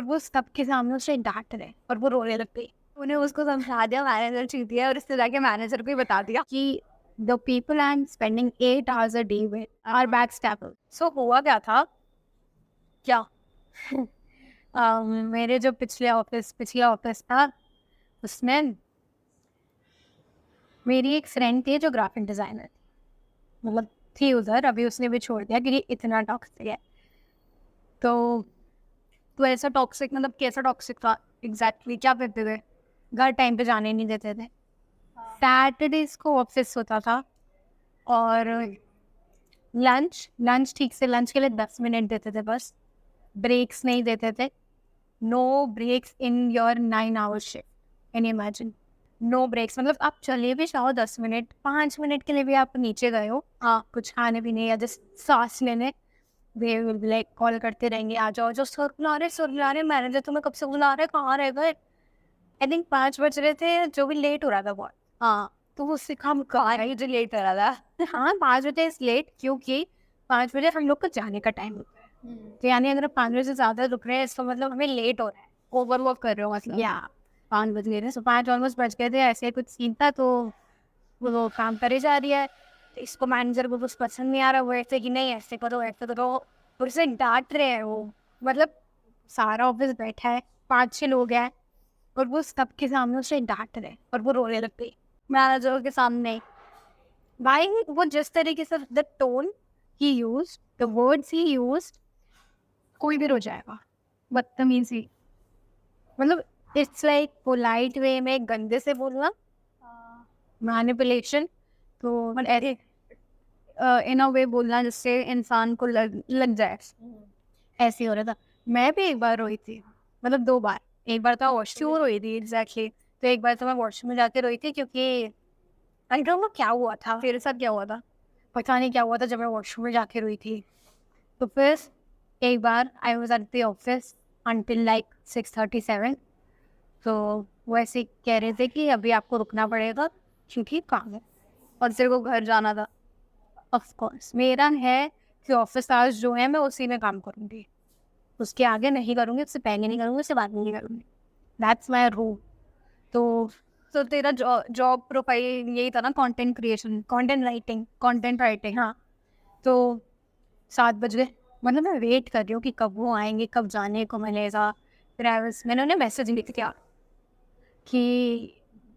और वो सबके सामने उसे डांट रहे और वो रोने लग गई। उन्हें उसको समझा दिया, मैनेजर चीती है, और इससे जाके मैनेजर को ही बता दिया कि the people I am spending 8 hours a day with are backstabbers। सो हुआ क्या था, क्या मेरे जो पिछला ऑफिस था उसमें मेरी एक फ्रेंड थी जो ग्राफिक डिजाइनर थी, मतलब थी उधर, अभी उसने भी छोड़ दिया क्योंकि इतना टॉक्सिक है। तो ऐसा टॉक्सिक, मतलब कैसा टॉक्सिक था एग्जैक्टली, क्या करते थे, घर टाइम पे जाने नहीं देते थे। सैटरडेज को ऑफिस होता था और लंच ठीक से लंच के लिए 10 मिनट देते थे बस, ब्रेक्स नहीं देते थे। No breaks in your 9 hour शिफ्ट, can you imagine? No breaks, मतलब आप चले भी जाओ 10 मिनट 5 मिनट के लिए भी आप नीचे गए हो, हाँ कुछ खाने पीने या जस्ट सांस लेने, वे विल बी लाइक कॉल करते रहेंगे, आ जाओ, जो सर बुला रहे, मैनेजर तुम्हें कब से बुला रहे, कहाँ रह गए। आई थिंक 5 बज रहे थे, जो भी लेट हो रहा था बहुत। हाँ, तो वो उससे कम कहा है जो लेट हो रहा था। हाँ 5 बजे इज लेट, क्योंकि 5 बजे हम लोग को जाने का टाइम होता है। तो यानी अगर 5 बजे से ज्यादा रुक रहे हैं इसका मतलब हमें लेट हो रहा है, ओवरवर्क कर रहे हो मतलब। या 5 बज गए थे, सो 5 ऑलमोस्ट बज गए थे, ऐसे कुछ सीन था। तो वो काम करे जा रही है, तो इसको मैनेजर को कुछ पसंद नहीं आ रहा, वो ऐसे कि नहीं ऐसे करो ऐसे करो, और उसे डांट रहे हैं वो। मतलब सारा ऑफिस बैठा है, 5-6 लोग हैं, और वो सबके सामने उसे डांट रहे और वो रोने लग गई मैनेजर के सामने। भाई वो जिस तरीके से the tone he use, the words he use, कोई भी रो जाएगा, बदतमीजी, मतलब इट्स लाइक पोलाइट वे में गंदे से बोलना, मैनिपुलेशन, तो ऐसे इन अ वे बोलना जिससे इंसान को लग जाए, ऐसे हो रहा था। मैं भी एक बार रोई थी, मतलब 2 बार। एक बार तो वॉशरूम रोई थी एग्जैक्टली, तो एक बार तो मैं वॉशरूम में जाके रोई थी, क्योंकि आई डोंट नो क्या हुआ था, तेरे साथ क्या हुआ था, पता नहीं क्या हुआ था जब मैं वॉशरूम में जाके रोई थी। तो फिर एक बार I was at the office until like 6:37, तो वो ऐसे कह रहे थे कि अभी आपको रुकना पड़ेगा क्योंकि काम है और तेरे को घर जाना था। ऑफ कोर्स मेरा है कि ऑफिस आवर्स जो है मैं उसी में काम करूँगी, उसके आगे नहीं करूँगी, उससे पहले नहीं करूँगी, उससे बाद में नहीं करूँगी, दैट्स माई रूल। तो तेरा जॉब प्रोफाइल यही था ना, कंटेंट क्रिएशन, कंटेंट राइटिंग। हाँ, तो 7 बज गए, मतलब मैं वेट कर रही हूँ कि कब वो आएंगे, कब जाने को मिलेगा। फिर मैंने उन्हें मैसेज लिख दिया कि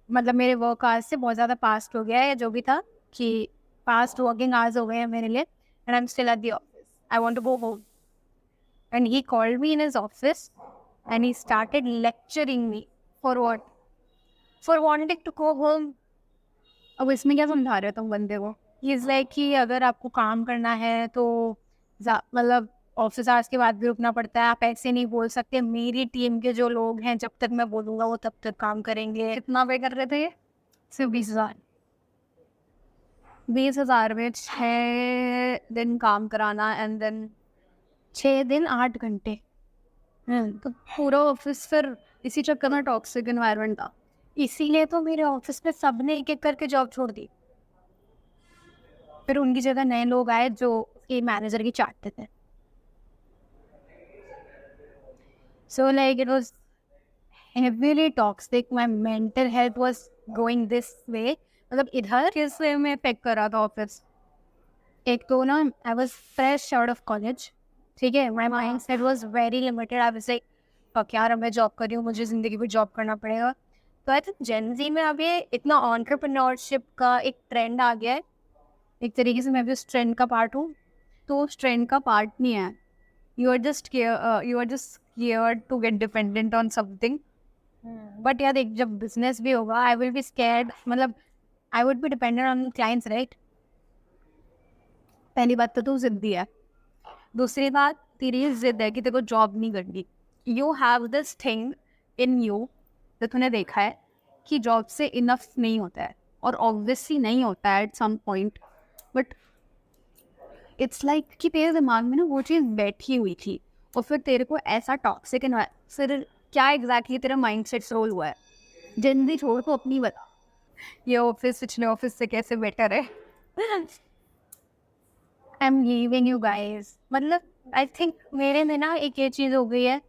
मतलब मेरे वर्क आवर्स से बहुत ज़्यादा पास्ट हो गया है, या जो भी था, कि पास्ट वर्किंग आवर्स हो गए हैं मेरे लिए, and I am still at the office, I want to go home. And he called me in his office and he started lecturing me for what, for wanting to go home. अब इसमें क्या समझा रहे हो तुम बंदे को? He is like कि अगर आपको काम करना है तो मतलब ऑफिस आवर्स के बाद भी रुकना पड़ता है, आप ऐसे नहीं बोल सकते, मेरी टीम के जो लोग हैं जब तक मैं बोलूँगा वो तब तक काम करेंगे। कितना पे कर रहे थे ये? सिर्फ 20,000। 20,000 में 6 दिन काम कराना, एंड देन 6 दिन 8 घंटे। तो पूरा ऑफिस फिर इसी चक्कर में टॉक्सिक एनवायरनमेंट था। इसीलिए तो मेरे ऑफिस में सबने एक एक करके जॉब छोड़ दी, फिर उनकी जगह नए लोग आए जो कि मैनेजर की चाटते थे। So like it was heavily toxic, my mental health was going this way। मतलब इधर किस वे में इफेक्ट कर रहा था ऑफिस? एक तो ना I was fresh out of college, ठीक है, my mind set was very limited, I was like fuck यार, अब मैं जॉब कर रही हूँ, मुझे जिंदगी में जॉब करना पड़ेगा। तो आई थिंक जेन जी में अब ये इतना एंटरप्रेन्योरशिप का एक ट्रेंड आ गया है, एक तरीके से मैं भी उस ट्रेंड का पार्ट हूँ। तो उस ट्रेंड का पार्ट नहीं है, you are just scared to get dependent on something. But यार एक जब बिजनेस भी होगा, आई विल बी स्कैर्ड, मतलब I would be dependent on clients, right? पहली बात तो तू जिद्दी है, दूसरी बात तेरी जिद है कि तेरे को जॉब नहीं करनी। You have this thing in you, जो तूने देखा है कि जॉब से इनफ नहीं होता है, और ऑब्वियसली नहीं होता है at some point, but it's like कि तेरे दिमाग में ना वो चीज़ बैठी हुई थी, और फिर तेरे को ऐसा टॉक्सिक फिर क्या एग्जैक्टली तेरा माइंड सेट रोल हुआ है? जल्दी छोड़ को अपनी बता, ये ऑफिस पिछले ऑफिस से कैसे बेटर है? I am leaving you guys. मतलब आई थिंक मेरे में ना एक ये चीज़ हो गई है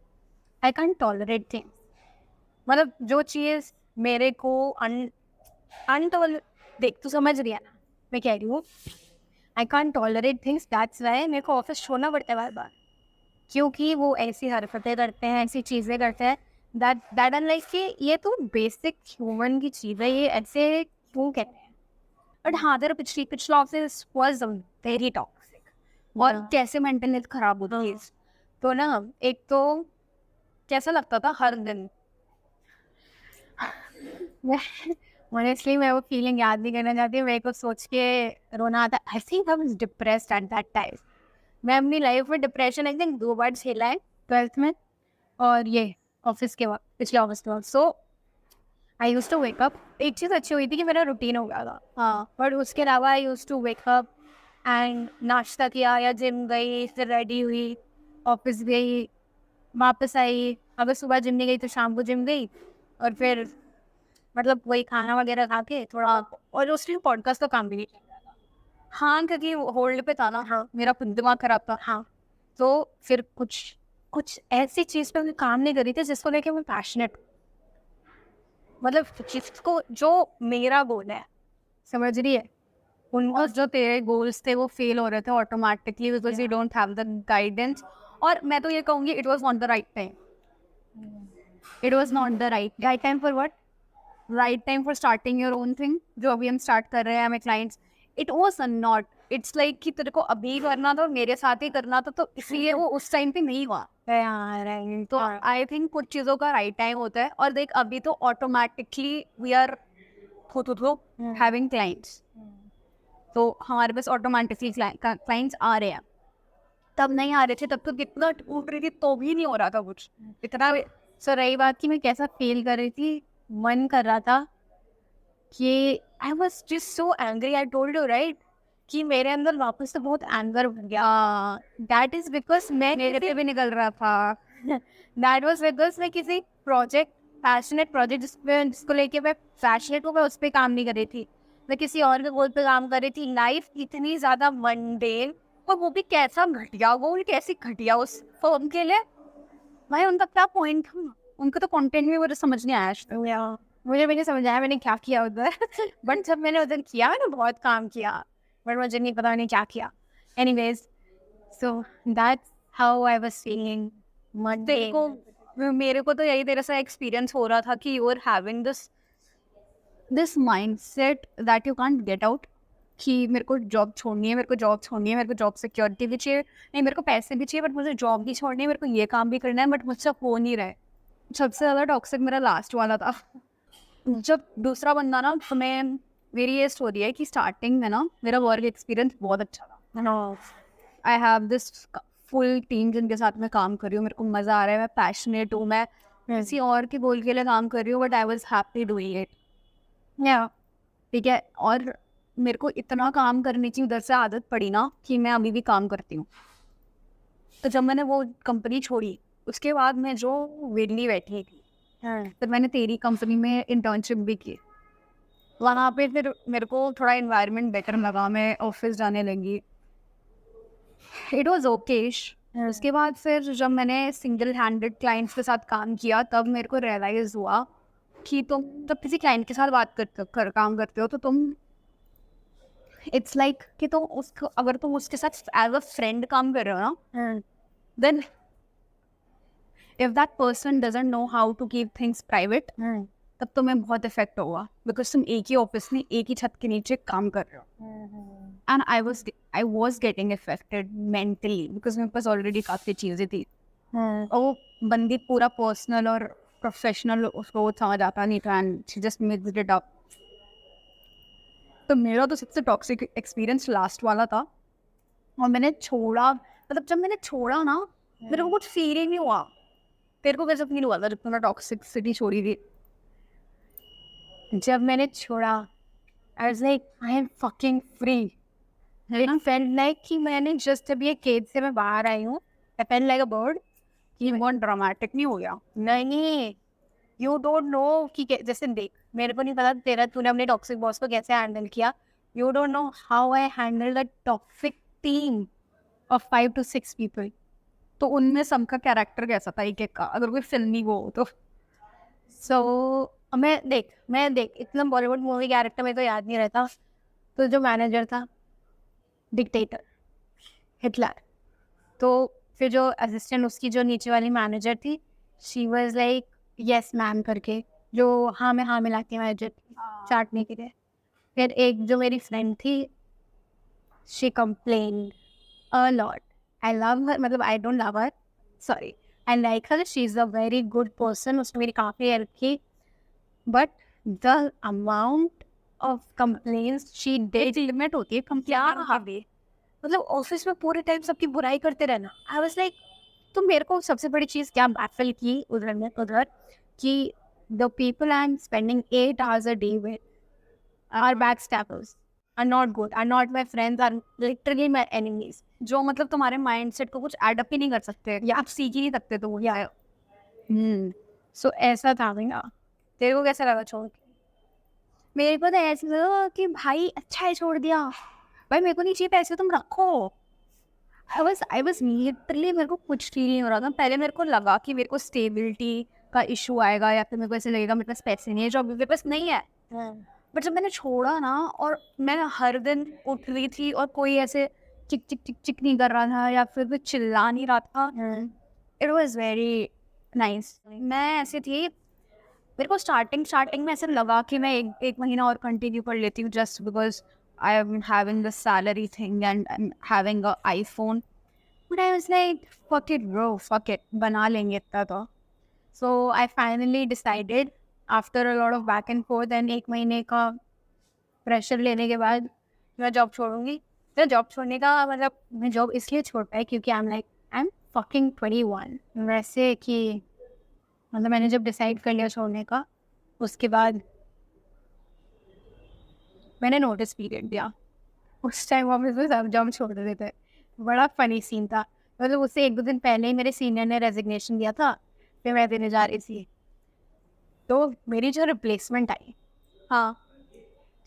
आई कैंट टॉलरेट थिंग्स, मतलब जो चीज़ मेरे को अनटॉल देख तू समझ रही है ना मैं कह रही हूँ, I can't tolerate things, that's why मेरे को ऑफिस छोड़ना पड़ता है बार बार, क्योंकि वो ऐसी हरकतें करते हैं, ऐसी चीज़ें करते हैं दैट आर लाइक कि ये तो बेसिक ह्यूमन की चीज़ है, ये ऐसे क्यों कहते हैं। बट हाँ तेरा पिछला ऑफिस वाज वेरी टॉक्सिक और कैसे मेंटल हेल्थ खराब होती है। तो ना एक तो कैसा लगता था हर दिन ऑनेस्टली मैं वो फीलिंग याद नहीं करना चाहती, मेरे को सोच के रोना आता। I think I was depressed at that time. मैं अपनी लाइफ में डिप्रेशन आई थिंक 2 बार झेला है, 12th में और ये ऑफिस के वक्त, पिछले ऑफिस के वक्त। So I used to wake up, एक चीज़ अच्छी हुई थी कि मेरा रूटीन हो गया था, हाँ, बट उसके अलावा I used to wake up and नाश्ता किया या जिम गई, फिर रेडी हुई, ऑफिस गई, वापस आई, अगर सुबह जिम नहीं गई तो शाम को जिम गई, और फिर मतलब वही खाना वगैरह खा के थोड़ा, और उस टाइम पॉडकास्ट का काम भी नहीं चल रहा था, हाँ, क्योंकि होल्ड पे था ना, हाँ, मेरा खुद दिमाग खराब था, हाँ। तो फिर कुछ ऐसी चीज़ पे मैं काम नहीं कर रही थी जिसको लेके मैं पैशनेट, मतलब जिसको जो मेरा गोल है, समझ रही है, उनको जो तेरे गोल्स थे वो फेल हो रहे थे automatically because you don't have the guidance. और मैं तो ये कहूँगी it was not the right time, it was not the right time for what, right time for starting your own thing, जो अभी हम स्टार्ट कर रहे हैं हमें clients, it was not, it's like कि तेरे को अभी करना था और मेरे साथ ही करना था, तो इसलिए वो उस टाइम पे नहीं हुआ यार। तो आई थिंक कुछ चीज़ों का राइट टाइम होता है, और देख अभी तो automatically we are having clients, तो हमारे पास ऑटोमेटिकली क्लाइंट्स आ रहे हैं, तब नहीं आ रहे थे, तब तो कितना टूट रही थी तो भी नहीं हो रहा था कुछ इतना। सो रही बात कि मैं कैसा फील कर रही थी, मन कर रहा था कि I was just so angry, I told you right कि मेरे अंदर वापस से बहुत एंगर हो गया। दैट इज बिकॉज मैं मेरे पे भी निकल रहा था दैट वॉज बिकॉज मैं किसी प्रोजेक्ट, पैशनेट प्रोजेक्ट जिसको लेके मैं पैशनेट हूँ, मैं उस पर काम नहीं कर रही थी, मैं किसी और के गोल पे काम कर रही थी। लाइफ इतनी ज़्यादा मंडेन, और वो भी कैसा घटिया गोल, कैसी घटिया उस फर्म के लिए, भाई उनका क्या पॉइंट था, उनका तो कंटेंट भी मुझे समझ नहीं आया, मुझे मैंने समझ आया मैंने क्या किया उधर बट जब मैंने उधर किया मैंने बहुत काम किया, बट मुझे नहीं पता मैंने क्या किया। Anyways, so that's how I was feeling. मेरे को तो यही तेरे साथ एक्सपीरियंस हो रहा था कि you are having this mindset that you can't get out, कि मेरे को जॉब छोड़नी है, मेरे को जॉब छोड़नी है, मेरे को जॉब सिक्योरिटी भी चाहिए, नहीं मेरे को पैसे भी चाहिए, बट मुझे जॉब भी छोड़नी है, मेरे को ये काम भी करना है, बट मुझसे हो नहीं रहा है। सबसे ज़्यादा टॉक्सिक मेरा लास्ट वाला था। जब दूसरा बंदा ना, तो मैं, मेरी ये स्टोरी है कि स्टार्टिंग में ना मेरा वर्क एक्सपीरियंस बहुत अच्छा था, I have this full team जिनके साथ मैं काम कर रही हूँ, मेरे को मज़ा आ रहा है, मैं पैशनेट हूँ, मैं किसी और के गोल के लिए काम कर रही हूँ, but I was happy doing it, या ठीक है। और मेरे को इतना काम करने की उधर से आदत पड़ी ना कि मैं अभी भी काम करती हूँ। तो जब मैंने वो कंपनी छोड़ी उसके बाद मैं जो वेली बैठी थी, फिर मैंने तेरी कंपनी में इंटर्नशिप भी की, वहाँ पे फिर मेरे को थोड़ा इन्वायरमेंट बेटर लगा, मैं ऑफिस जाने लगी, इट वाज ओकेश। उसके बाद फिर जब मैंने सिंगल हैंडेड क्लाइंट्स के साथ काम किया तब मेरे को रियलाइज़ हुआ कि तुम जब किसी क्लाइंट के साथ बात काम करते हो तो तुम, इट्स लाइक कि तुम उसको, अगर तुम उसके साथ एज अ फ्रेंड काम कर रहे हो ना, then if that person doesn't know how to keep things private, तब तुम्हें बहुत इफेक्ट होगा, बिकॉज तुम एक ही ऑफिस में एक ही छत के नीचे काम कर रहे हो। And I was getting affected mentally because मेरे पास ऑलरेडी काफ़ी चीज़ें थी, और वो बंदी पूरा पर्सनल और प्रोफेशनल उसको समझ आता नहीं था, and she just mixed it up. तो मेरा तो सबसे टॉक्सिक एक्सपीरियंस लास्ट वाला था, और मैंने छोड़ा, मतलब जब मैंने छोड़ा ना मेरे को कुछ फील ही नहीं हुआ। तेरे को कैसे फील हुआ था जब तूने टॉक्सिसिटी छोड़ी थी? जब मैंने छोड़ा आई was like I am fucking free, I felt like कि मैंने जस्ट अभी एक केज से मैं बाहर आई हूँ, I felt like a bird. कि बहुत ड्रामेटिक नहीं हो गया, नहीं, यू डोंट नो कि जैसे देख, मेरे को नहीं पता तेरा, तूने अपने टॉक्सिक बॉस को कैसे हैंडल किया, you don't know how I handle the toxic team of 5 to 6 people. तो उनमें सबका कैरेक्टर कैसा था एक एक का, अगर कोई फिल्मी वो हो तो। सो मैं देख इतना बॉलीवुड मूवी कैरेक्टर में तो याद नहीं रहता। तो जो मैनेजर था, डिक्टेटर, हिटलर। तो फिर जो असिस्टेंट उसकी जो नीचे वाली मैनेजर थी, she was like yes ma'am करके, जो हाँ में हाँ मिलाती मैनेजर चाटने के लिए। फिर एक जो मेरी फ्रेंड थी, she complain a lot. I love her, मतलब I don't love her, sorry, I like her, she is a very good person, उसने मेरी काफ़ी हेल्प की। But the amount of complains she did, limit होती है complain की। मतलब office में पूरे टाइम सबकी बुराई करते रहना। आई वाज लाइक, तो मेरे को सबसे बड़ी चीज़ क्या बैफल की उधर कि the people I am spending 8 hours a day with are backstabbers, are not good, are not my friends, are literally my enemies। जो मतलब तुम्हारे माइंडसेट को कुछ एडअप ही नहीं कर सकते या आप सीख ही नहीं सकते, तो वो या सो ऐसा था मेरा। तेरे को कैसा लगा छोड़ के? मेरे को तो ऐसा लगा कि भाई अच्छा है छोड़ दिया, भाई मेरे को नहीं चाहिए पैसे, तुम रखो। आई वाज लिटरली, मेरे को कुछ फील नहीं हो रहा था। पहले मेरे को लगा कि मेरे को स्टेबिलिटी का इशू आएगा, या फिर मेरे को ऐसे लगेगा मेरे पास पैसे नहीं है, जो अभी मेरे पास नहीं है। बट जब मैंने छोड़ा ना, और मैं हर दिन उठ रही थी और कोई ऐसे चिक चिक चिक चिक नहीं कर रहा था, या फिर कोई चिल्ला नहीं रहा था, इट वॉज वेरी नाइस। मैं ऐसे थी, मेरे को स्टार्टिंग में ऐसे लगा कि मैं एक महीना और कंटिन्यू कर लेती हूँ, just because I am having the salary thing and I am having a iPhone. But I was like fuck it bro, fuck it, बना लेंगे इतना तो। So I finally decided after a lot of back and forth, and 1 महीने का pressure लेने के बाद मैं जॉब छोड़ूंगी। मैं जॉब छोड़ने का मतलब, मैं जॉब इसलिए छोड़ पाई क्योंकि आई एम फकिंग 21। वैसे कि मतलब मैंने जब डिसाइड कर लिया छोड़ने का, उसके बाद मैंने नोटिस पीरियड दिया। उस टाइम ऑफिस में सब जॉब छोड़ देते थे। बड़ा फनी सीन था। मतलब उससे 1-2 दिन पहले ही मेरे सीनियर ने रेजिग्नेशन दिया था, फिर मैं देने जा रही थी। तो मेरी जो रिप्लेसमेंट आई, हाँ,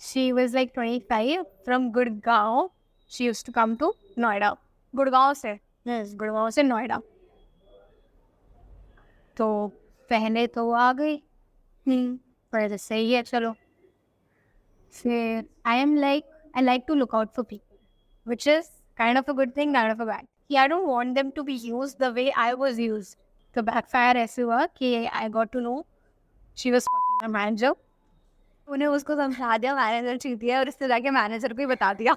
she was like 25 from Gurgaon. She used to come to Noida. Gurgaon से नोएडा। तो पहले तो आ गई, पर सही है चलो। फिर I like to look out for people, which is kind of a good thing, kind of a bad. I don't want them to be used the way I was used. तो backfire ऐसे हुआ कि I got to know she was fucking my manager. उन्हें उसको समझा दिया manager चीती है, और इससे जाके मैनेजर को ही बता दिया।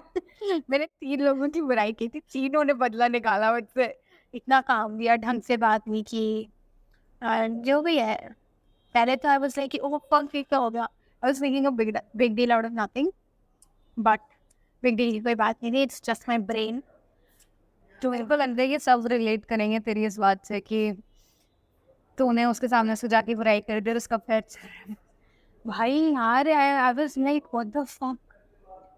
मैंने 3 लोगों की बुराई की थी, तीनों ने बदला निकाला मुझसे। इतना काम दिया, ढंग से बात नहीं की, जो भी है। पहले तो आई वाज लाइक ओह फक, क्या हो गया। I was making a big deal out of nothing, but big deal की कोई बात नहीं थी, इट्स जस्ट माई ब्रेन। तो मेरे को लग रहा है कि सब रिलेट करेंगे तेरी इस बात से कि तूने उसके सामने से जाके बुराई कर दी, उसका फिर भाई यार आई was like what the fuck.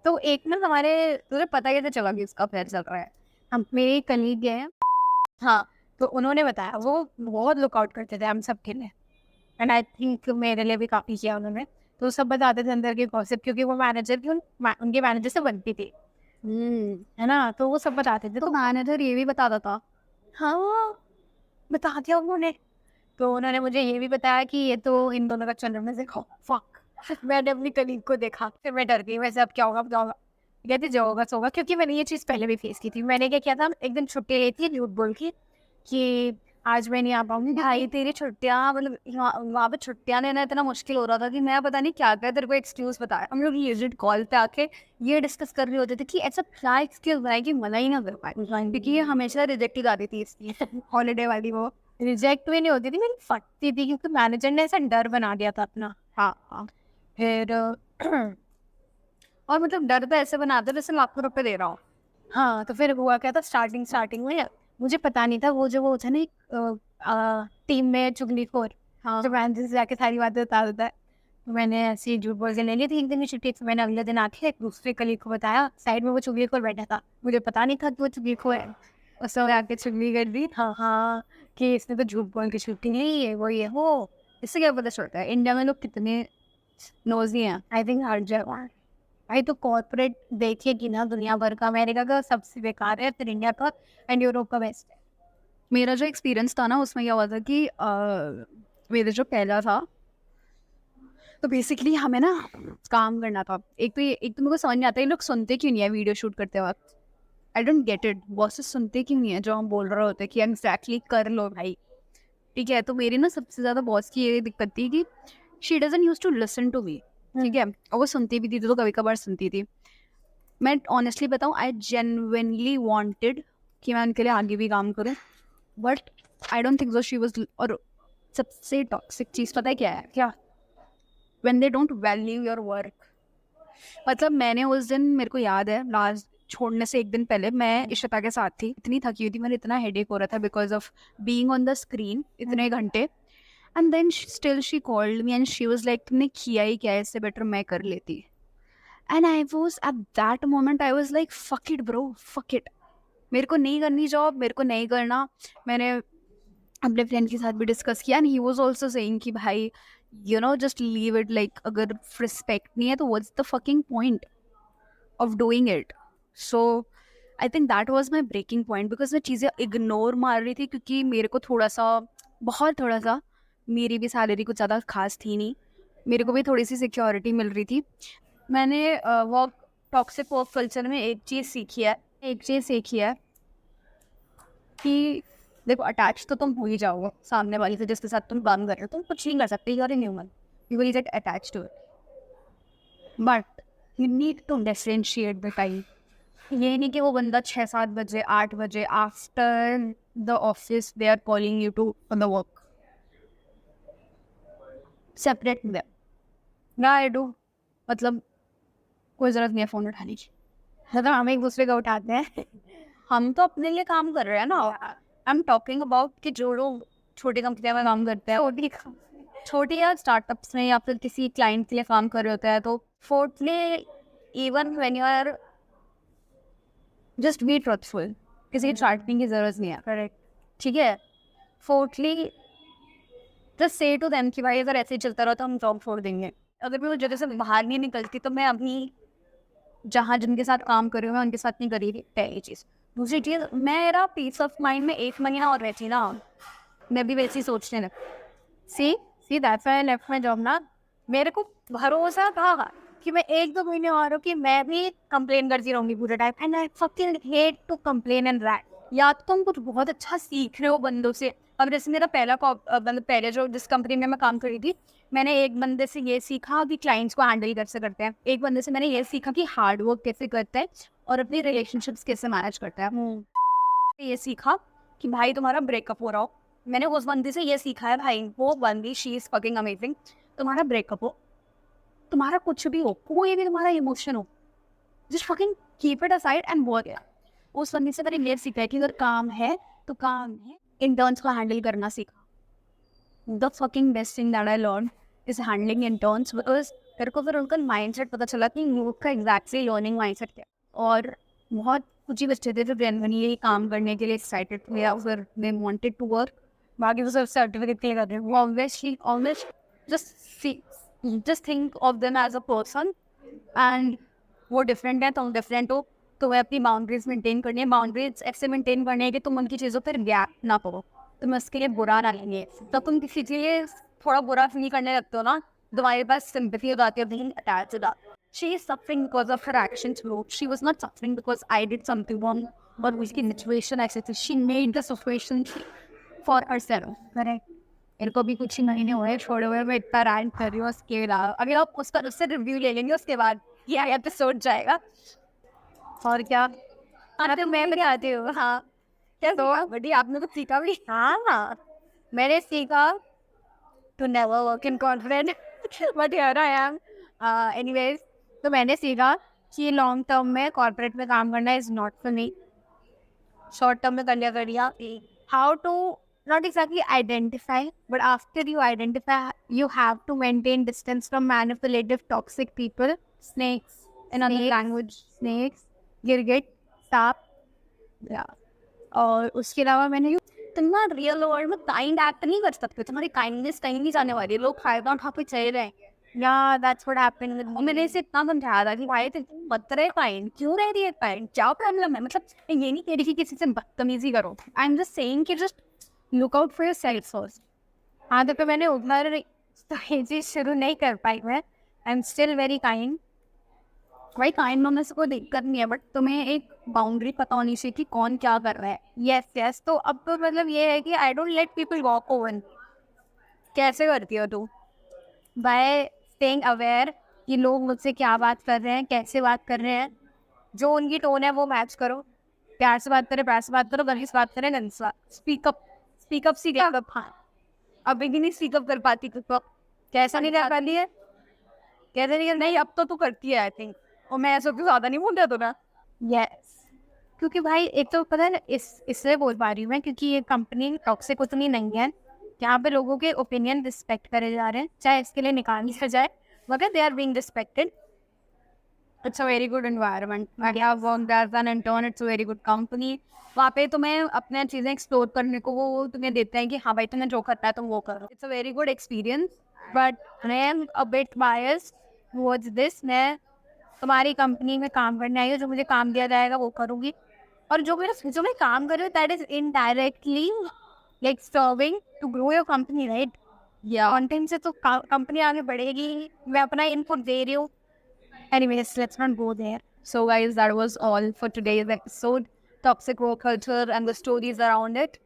तो एक ना हमारे, तुझे पता कैसे चला कि उसका अफेयर चल रहा है? हम, मेरे कलीग हैं, हाँ, तो उन्होंने बताया, वो बहुत लुकआउट करते थे हम सब के लिए, एंड आई थिंक मेरे लिए भी काफ़ी किया उन्होंने। तो सब बताते थे अंदर के गॉसिप, क्योंकि वो मैनेजर की उनके मैनेजर से बनती थी, है ना, तो वो सब बताते थे। तो मैनेजर ये भी बताता था, हाँ, बता दिया उन्होंने। तो उन्होंने मुझे ये भी बताया कि ये तो इन दोनों का चल रहा है। देखो फक, मैंने अपनी कलीग को देखा, फिर मैं डर गई, वैसे अब क्या होगा क्या होगा। कहते जो होगा सो होगा, क्योंकि मैंने ये चीज़ पहले भी फेस की थी। मैंने क्या किया था, एक दिन छुट्टी ली थी झूठ बोल के कि आज मैं नहीं आ पाऊंगी। भाई तेरी छुट्टियाँ, मतलब वहाँ पे छुट्टियाँ लेना इतना मुश्किल हो रहा था कि मैं पता नहीं क्या क्या तेरे को एक्सक्यूज़ बताया। हम लोग यूजुअली कॉल पे आके ये डिस्कस कर रहे होते थे कि ऐसा क्या एक्सक्यूज़ बनाए कि मना ही ना कर पाए, क्योंकि ये हमेशा रिजेक्ट ही जाती थी इसकी हॉलीडे वाली। वो रिजेक्ट भी नहीं होती थी, मेरी फटती थी, क्योंकि मैनेजर ने ऐसा डर बना दिया था अपना। हाँ, फिर और मतलब डर तो ऐसे बनाते जैसे लाखों रुपए दे रहा हूँ। हाँ, तो फिर हुआ क्या था, स्टार्टिंग में मुझे पता नहीं था, वो जो वो था ना टीम में चुगलीखोर, हाँ, जो मैनेजर से जाके सारी बातें बता देता है। तो मैंने ऐसे ही झूठ बोल के ले ली थी एक दिन की छुट्टी। तो मैंने अगले दिन आके एक दूसरे कलीग को बताया, साइड में वो चुगलीखोर बैठा था, मुझे पता नहीं था कि वो चुगलीखोर है। उसने आके चुगली कर दी, हाँ, कि इसने तो झूठ बोल के छुट्टी नहीं है, वो ये हो। इससे क्या पता चलता है इंडिया में लोग कितने नोजी हैं। आई थिंक हर जगह भाई, तो कॉर्पोरेट देखिए कि ना, दुनिया भर का, अमेरिका का सबसे बेकार है, फिर इंडिया का एंड यूरोप का बेस्ट है। मेरा जो एक्सपीरियंस था ना उसमें क्या हुआ था कि मेरा जो पहला था तो बेसिकली हमें ना काम करना था। एक तो मेरे को समझ नहीं आता ये लोग सुनते क्यों नहीं है वीडियो शूट करते वक्त। I don't get it, bosses सुनते क्यों नहीं है जो हम बोल रहे होते कि एग्जैक्टली कर लो भाई। ठीक है, तो मेरी ना सबसे ज़्यादा बॉस की ये दिक्कत थी कि she doesn't use to listen to me. ठीक है, और वो सुनती भी थी तो कभी कभार सुनती थी। मैं ऑनेस्टली बताऊँ, आई जेन्युइनली वांटेड कि मैं उनके लिए आगे भी काम करूँ, but I don't think so she was. और सबसे टॉक्सिक चीज़ पता है क्या है? क्या? When they don't value your work. मतलब मैंने उस दिन, मेरे को याद है लास्ट छोड़ने से एक दिन पहले मैं इशिता के साथ थी, इतनी थकी हुई थी, मैंने इतना हेडेक हो रहा था because of being on the screen इतने घंटे। And then still she called me and she was like तुमने किया ही क्या है, इससे बेटर मैं कर लेती। And I was at that moment I was like fuck it bro, fuck it, मेरे को नहीं करनी जॉब, मेरे को नहीं करना। मैंने अपने फ्रेंड के साथ भी डिस्कस किया and he was also saying कि भाई you know just leave it, like अगर रिस्पेक्ट नहीं है तो what's the fucking point of doing it. So I think that was my breaking point because मैं चीज़ें इग्नोर मार रही थी क्योंकि मेरे को थोड़ा सा, बहुत थोड़ा सा, मेरी भी सैलरी कुछ ज़्यादा खास थी नहीं, मेरे को भी थोड़ी सी सिक्योरिटी मिल रही थी। मैंने वर्क टॉक्सिक वर्क कल्चर में एक चीज़ सीखी है कि देखो अटैच तो तुम हो ही जाओगे सामने वाली से जिसके साथ तुम काम कर रहे हो, तुम कुछ नहीं कर सकते, you are an human, you will get attach to it, but you need to differentiate the time. ये नहीं कि वो बंदा 6-7 बजे 8 बजे after the office they are calling you to for the work, separate them. ना आई डू, मतलब कोई ज़रूरत नहीं है फ़ोन उठाने की, मतलब हम एक दूसरे का उठाते हैं हम तो अपने लिए काम कर रहे हैं ना। आई एम टॉकिंग अबाउट कि जो लोग छोटी कंपनियों में काम करते हैं, छोटी या स्टार्टअप्स में या फिर किसी क्लाइंट के लिए काम कर रहे होते हैं, तो fourthly even when you are just be truthful, किसी की चार्टिंग की ज़रूरत नहीं है। करेक्ट, ठीक है। Fourthly just say to them कि भाई अगर ऐसे ही चलता रहा तो हम जॉब छोड़ देंगे। अगर मैं उस जगह से बाहर नहीं निकलती तो मैं अभी जहाँ जिनके साथ काम कर रही हूँ मैं उनके साथ नहीं करी थी, पहली चीज़। दूसरी चीज़, मेरा पीस ऑफ माइंड में 1 महीना और रहती ना, मैं भी वैसे ही सोचने लग see that's why I left my job ना। मेरे को भरोसा था कि मैं 1-2 महीने और हूँ कि मैं भी कंप्लेन करती रहूँगी पूरे time, and I fucking hate to complain and rat. या तो तुम कुछ बहुत अच्छा सीख रहे हो बंदों से। अब जैसे मेरा मतलब पहले जो जिस कंपनी में मैं काम कर रही थी, मैंने एक बंदे से ये सीखा कि क्लाइंट्स को हैंडल कैसे करते हैं, एक बंदे से मैंने ये सीखा कि हार्ड वर्क कैसे करता है और अपनी रिलेशनशिप्स कैसे मैनेज करता है। ये सीखा कि भाई तुम्हारा ब्रेकअप हो रहा हो, मैंने उस बंदी से ये सीखा है भाई, वो बंदी शी इज फकिंग अमेजिंग। तुम्हारा ब्रेकअप हो, तुम्हारा कुछ भी हो, कोई भी तुम्हारा इमोशन हो, just fucking keep it aside and work it. उस बंदी से मैंने ये सीखा है कि अगर काम है तो काम है, इंटर्न्स को हैंडल करना सीखा। The fucking best thing that I learn is handling interns, because मेरे को फिर उनका माइंडसेट पता चला कि लोग का एग्जैक्टली लर्निंग माइंडसेट क्या है। और बहुत कुछ ही बच्चे थे जो जेन्युइनली यही काम करने के लिए एक्साइटेड थे या फिर दे वांटेड टू वर्क, बाकी वो सब सर्टिफिकेट के लिए कर रहे हैं। वो obviously always just think of them as a person, and वो डिफरेंट है, तुम डिफरेंट हो, तुम्हें अपनी बाउंड्रीज मेंटेन करनी है। बाउंड्रीज ऐसे मेंटेन करनी है कि तुम उनकी चीज़ों पर गैप ना करो, तुम्हें उसके लिए बुरा ना लेंगे। तो तुम किसी के लिए थोड़ा बुरा फील करने लगते हो ना, तुम्हारे पास सिंपैथी हो जाती है, being attached to that. She is suffering because of her actions, bro. She was not suffering because I did something wrong, but उसकी situation ऐसे थी, she made the situation for herself. Correct. मेरे को भी कुछ ही महीने हुए छोड़े हुए, मैं इतना रैंट कर रही हूँ उसके अलावा। अगर आप उसका उससे रिव्यू ले लेंगे उसके बाद ये एपिसोड जाएगा। और क्या तो मैं भी आती हूँ। हाँ, क्या तो बढ़िया, आपने तो सीखा भी। हाँ, मैंने सीखा to never work in confidence, but here I am. Anyways, तो मैंने सीखा कि लॉन्ग टर्म में कॉर्पोरेट में काम करना is not for me, short term में कर लिया। How to not exactly identify, but after you identify, you have to maintain distance from manipulative, toxic people, snakes, in other language, snakes, गिरगिट, सांप, और उसके अलावा मैंने तुम ना रियल वर्ल्ड में काइंड एक्ट नहीं कर सकते, तुम्हारी काइंडनेस कहीं नहीं जाने वाली, लोग फायदा उठा के चले रहेंगे। Yeah, that's what happened with me. मैंने इसे इतना समझाया था कि भाई तू मत रहे काइंड, क्यों रह रही है काइंड, क्या प्रॉब्लम है, मतलब ये नहीं कह रही कि किसी से बदतमीजी करो, आई एम जस्ट सेइंग कि just look out for yourself first. हाँ तो मैंने उधर तो ये चीज शुरू नहीं कर पाई मैं, आई एम स्टिल वेरी काइंड। भाई काइंड होने से कोई दिक्कत नहीं है, बट तुम्हें एक बाउंड्री पता होनी चाहिए कि कौन क्या कर रहा है। यस यस, तो अब तो मतलब ये है कि I don't let people walk over. कैसे करती हो तू? बाय स्टेइंग अवेयर कि लोग मुझसे क्या बात कर रहे हैं, कैसे बात कर रहे हैं, जो उनकी टोन है वो मैच करो। प्यार से बात करें, प्यार से बात करो, गंदी से बात करें, गंदी से बात। स्पीकअप सी अप। हाँ, अभी भी नहीं स्पीकअप कर पाती तो कैसा नहीं कर पाती है, कैसे नहीं नहीं, अब तो तू करती है आई थिंक, और मैं ऐसा क्यों ज़्यादा नहीं बोल रहा तो ना। यस, क्योंकि भाई एक तो पता है ना, इसलिए बोल पा रही हूँ मैं क्योंकि ये कंपनी टॉक्सिक उतनी नहीं है, यहाँ पे लोगों के ओपिनियन रिस्पेक्ट करे जा रहे हैं, चाहे इसके लिए निकाल दिया जाए मगर they are being respected. It's a very good environment, I have worked as an intern, it's a very good company. वहाँ पे तुम्हें अपने चीज़ें एक्सप्लोर करने को वो तुम्हें देते हैं कि हाँ भाई तुम्हें जो करना है तुम वो करो। It's a very good experience, but I am a bit biased towards this. मैं तुम्हारी कंपनी में काम करने आई हूँ, जो मुझे काम दिया जाएगा वो करूँगी, और जो मैं काम कर रही हूँ that is indirectly like serving to grow your company, right? या कंटेंट से तो कंपनी आगे बढ़ेगी ही, मैं अपना इनपुट दे रही हूँ। Anyways, let's not go there. So guys, that was all for today's episode. Toxic work culture and the stories around it.